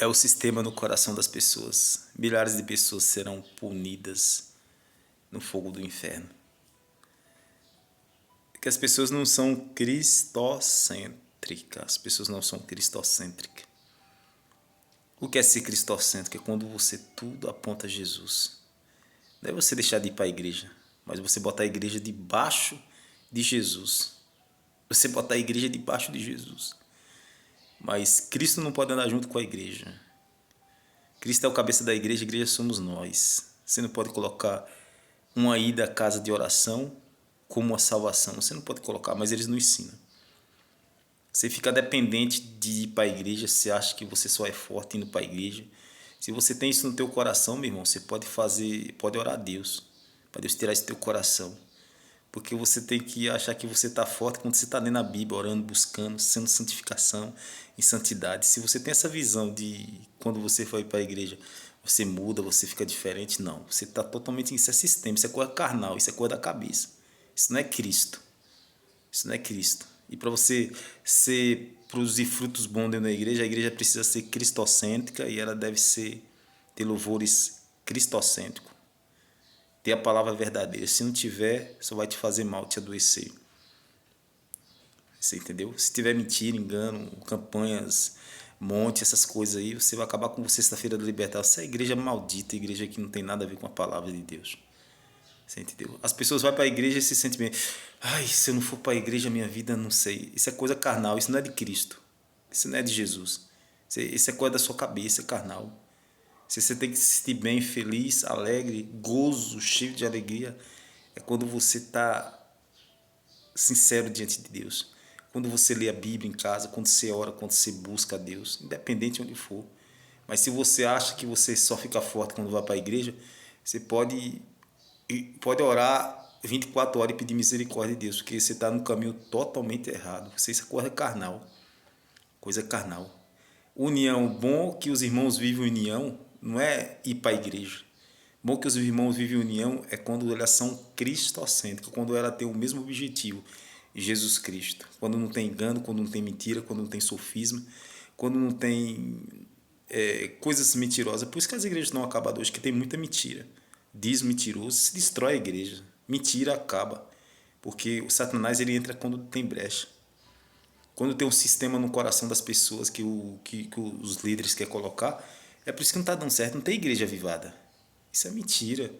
é o sistema no coração das pessoas. Milhares de pessoas serão punidas no fogo do inferno. Porque as pessoas não são cristocêntricas. As pessoas não são cristocêntricas. O que é ser cristocêntrico? É quando você tudo aponta a Jesus. Não é você deixar de ir para a igreja, mas você botar a igreja debaixo de Jesus. Você botar a igreja debaixo de Jesus. Mas Cristo não pode andar junto com a igreja. Cristo é o cabeça da igreja, a igreja somos nós. Você não pode colocar uma ida à casa de oração como uma salvação. Você não pode colocar, mas eles não ensinam. Você fica dependente de ir para a igreja, você acha que você só é forte indo para a igreja. Se você tem isso no teu coração, meu irmão, você pode orar a Deus, para Deus tirar isso do teu coração. Porque você tem que achar que você está forte quando você está lendo a Bíblia, orando, buscando, sendo santificação e santidade. Se você tem essa visão de quando você vai para a igreja, você muda, você fica diferente, não. Você está totalmente, isso é sistema, isso é coisa carnal, isso é coisa da cabeça. Isso não é Cristo. Isso não é Cristo. E para você produzir frutos bons dentro da igreja, a igreja precisa ser cristocêntrica e ela deve ter louvores cristocêntricos. Ter a palavra verdadeira. Se não tiver, só vai te fazer mal, te adoecer. Você entendeu? Se tiver mentira, engano, campanhas, monte, essas coisas aí, você vai acabar com sexta-feira da libertação. Essa é a igreja maldita, a igreja que não tem nada a ver com a palavra de Deus. Você entendeu? As pessoas vão para a igreja e se sentem bem. Ai, se eu não for para a igreja, minha vida, não sei. Isso é coisa carnal, isso não é de Cristo. Isso não é de Jesus. Isso é coisa da sua cabeça, carnal. Você tem que se sentir bem, feliz, alegre, gozo, cheio de alegria. É quando você está sincero diante de Deus. Quando você lê a Bíblia em casa, quando você ora, quando você busca a Deus, independente de onde for. Mas se você acha que você só fica forte quando vai para a igreja, você pode orar 24 horas e pedir misericórdia de Deus, porque você está no caminho totalmente errado. Isso é coisa carnal. Coisa carnal. União, bom que os irmãos vivem união, não é ir para a igreja. Bom que os irmãos vivem união é quando elas são cristocêntricas, quando ela tem o mesmo objetivo, Jesus Cristo. Quando não tem engano, quando não tem mentira, quando não tem sofisma, quando não tem coisas mentirosas. Por isso que as igrejas estão acabadas hoje, que tem muita mentira. Diz mentiroso, se destrói a igreja. Mentira acaba, porque o Satanás ele entra quando tem brecha. Quando tem um sistema no coração das pessoas que os líderes querem colocar, é por isso que não está dando certo. Não tem igreja avivada. Isso é mentira.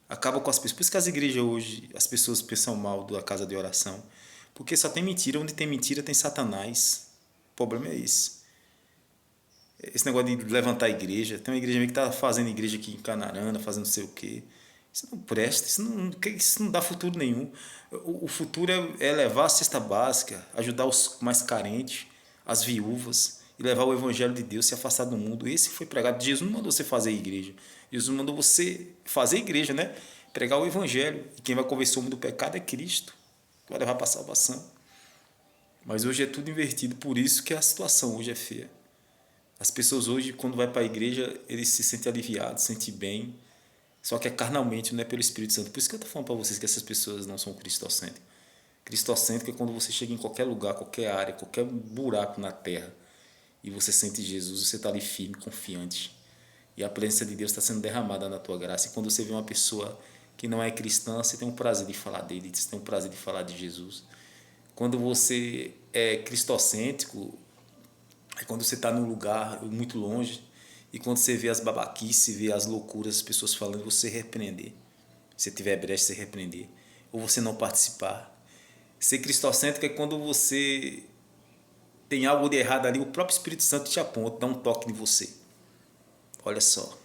Acaba com as pessoas. Por isso que as igrejas hoje, as pessoas pensam mal da casa de oração. Porque só tem mentira. Onde tem mentira, tem Satanás. O problema é esse. Esse negócio de levantar a igreja. Tem uma igreja que está fazendo igreja aqui em Canarana, fazendo não sei o quê. Isso não presta, isso não dá futuro nenhum. O futuro é levar a cesta básica, ajudar os mais carentes, as viúvas, e levar o evangelho de Deus, se afastar do mundo. Esse foi pregado. Jesus não mandou você fazer igreja. Jesus mandou você fazer igreja, né? Pregar o evangelho. E quem vai convencer o homem do pecado é Cristo, que vai levar para a salvação. Mas hoje é tudo invertido, por isso que a situação hoje é feia. As pessoas hoje, quando vai para a igreja, eles se sentem aliviados, se sentem bem, só que é carnalmente, não é pelo Espírito Santo. Por isso que eu estou falando para vocês que essas pessoas não são cristocêntricas. Cristocêntrico é quando você chega em qualquer lugar, qualquer área, qualquer buraco na terra e você sente Jesus, você está ali firme, confiante. E a presença de Deus está sendo derramada na tua graça. E quando você vê uma pessoa que não é cristã, você tem um prazer de falar dele, você tem um prazer de falar de Jesus. Quando você é cristocêntrico, é quando você está num lugar muito longe e quando você vê as babaquices, vê as loucuras, as pessoas falando, você repreender. Se tiver brecha, você repreender. Ou você não participar. Ser cristocêntrico é quando você tem algo de errado ali, o próprio Espírito Santo te aponta, dá um toque em você. Olha só.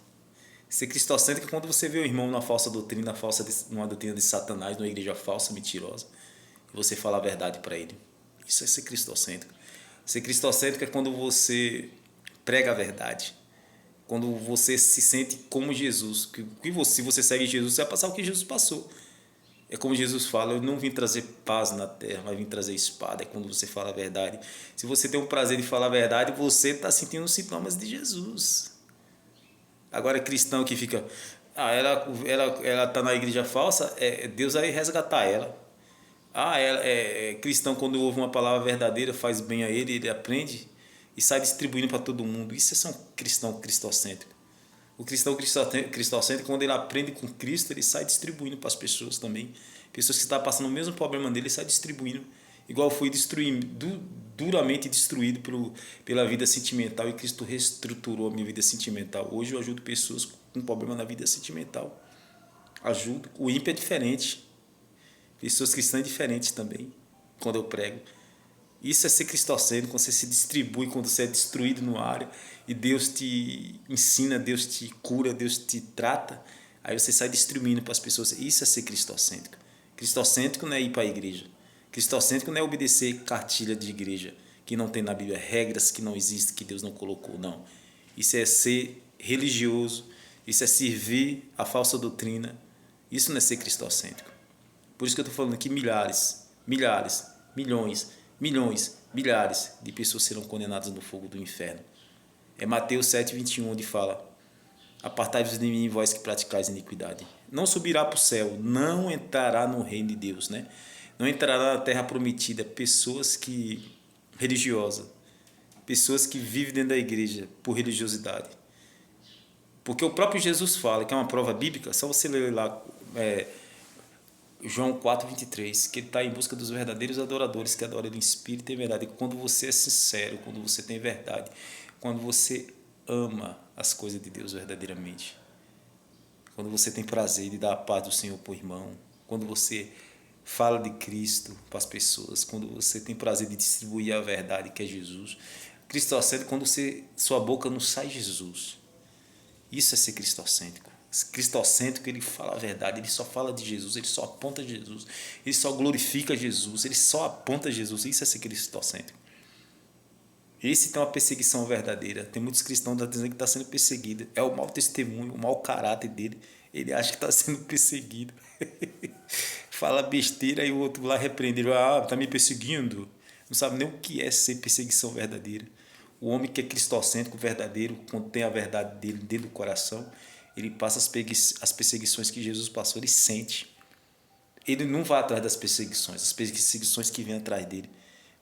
Ser cristocêntrico é quando você vê o irmão numa falsa doutrina, numa doutrina de Satanás, numa igreja falsa, mentirosa, e você fala a verdade para ele. Isso é ser cristocêntrico. Ser cristocêntrico é quando você prega a verdade. Quando você se sente como Jesus. Se você segue Jesus, você vai passar o que Jesus passou. É como Jesus fala, eu não vim trazer paz na terra, mas vim trazer espada. É quando você fala a verdade. Se você tem o prazer de falar a verdade, você está sentindo os sintomas de Jesus. Agora, cristão que fica... ela está na igreja falsa, Deus vai resgatar ela. Ela é cristão, quando ouve uma palavra verdadeira, faz bem a ele aprende. e sai distribuindo para todo mundo. Isso é ser um cristão cristocêntrico. O cristão cristocêntrico, quando ele aprende com Cristo, ele sai distribuindo para as pessoas também. Pessoas que estão passando o mesmo problema dele, ele sai distribuindo. Igual eu fui duramente destruído pela vida sentimental, e Cristo reestruturou a minha vida sentimental. Hoje eu ajudo pessoas com problema na vida sentimental. Ajudo. O ímpio é diferente. Pessoas cristãs diferentes também, quando eu prego. Isso é ser cristocêntrico, quando você se distribui, quando você é destruído no área e Deus te ensina, Deus te cura, Deus te trata, aí você sai distribuindo para as pessoas. Isso é ser cristocêntrico. Cristocêntrico não é ir para a igreja. Cristocêntrico não é obedecer cartilha de igreja que não tem na Bíblia, regras que não existem, que Deus não colocou, não. Isso é ser religioso, isso é servir a falsa doutrina. Isso não é ser cristocêntrico. Por isso que eu estou falando que milhares, milhões, milhares de pessoas serão condenadas no fogo do inferno. É Mateus 7,21, onde fala: apartai-vos de mim, vós que praticais iniquidade. Não subirá para o céu, não entrará no reino de Deus, né? Não entrará na terra prometida pessoas religiosas, pessoas que vivem dentro da igreja por religiosidade. Porque o próprio Jesus fala, que é uma prova bíblica, só você ler lá João 4,23, que ele está em busca dos verdadeiros adoradores que adoram em espírito e em verdade. Quando você é sincero, quando você tem verdade, quando você ama as coisas de Deus verdadeiramente, quando você tem prazer de dar a paz do Senhor para o irmão, quando você fala de Cristo para as pessoas, quando você tem prazer de distribuir a verdade que é Jesus. Cristocêntrico, quando sua boca não sai Jesus. Isso é ser cristocêntrico. Cristocêntrico, ele fala a verdade, ele só fala de Jesus, ele só aponta Jesus, ele só glorifica Jesus, ele só aponta Jesus. Isso é ser cristocêntrico. Esse tem uma perseguição verdadeira. Tem muitos cristãos que estão dizendo que está sendo perseguido. É o mau testemunho, o mau caráter dele. Ele acha que está sendo perseguido. Fala besteira e o outro lá repreende. Está me perseguindo. Não sabe nem o que é ser perseguição verdadeira. O homem que é cristocêntrico verdadeiro, quando tem a verdade dele dentro do coração, ele passa as perseguições que Jesus passou, ele sente. Ele não vai atrás das perseguições, as perseguições que vêm atrás dele,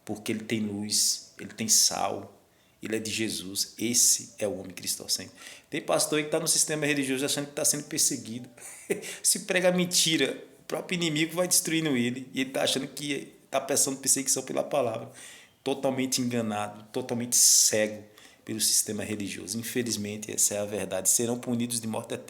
porque ele tem luz, ele tem sal, ele é de Jesus. Esse é o homem cristocêntrico. Tem pastor que está no sistema religioso achando que está sendo perseguido. Se prega mentira, o próprio inimigo vai destruindo ele, e ele está achando que está passando perseguição pela palavra. Totalmente enganado, totalmente cego pelo sistema religioso. Infelizmente, essa é a verdade. Serão punidos de morte eterna.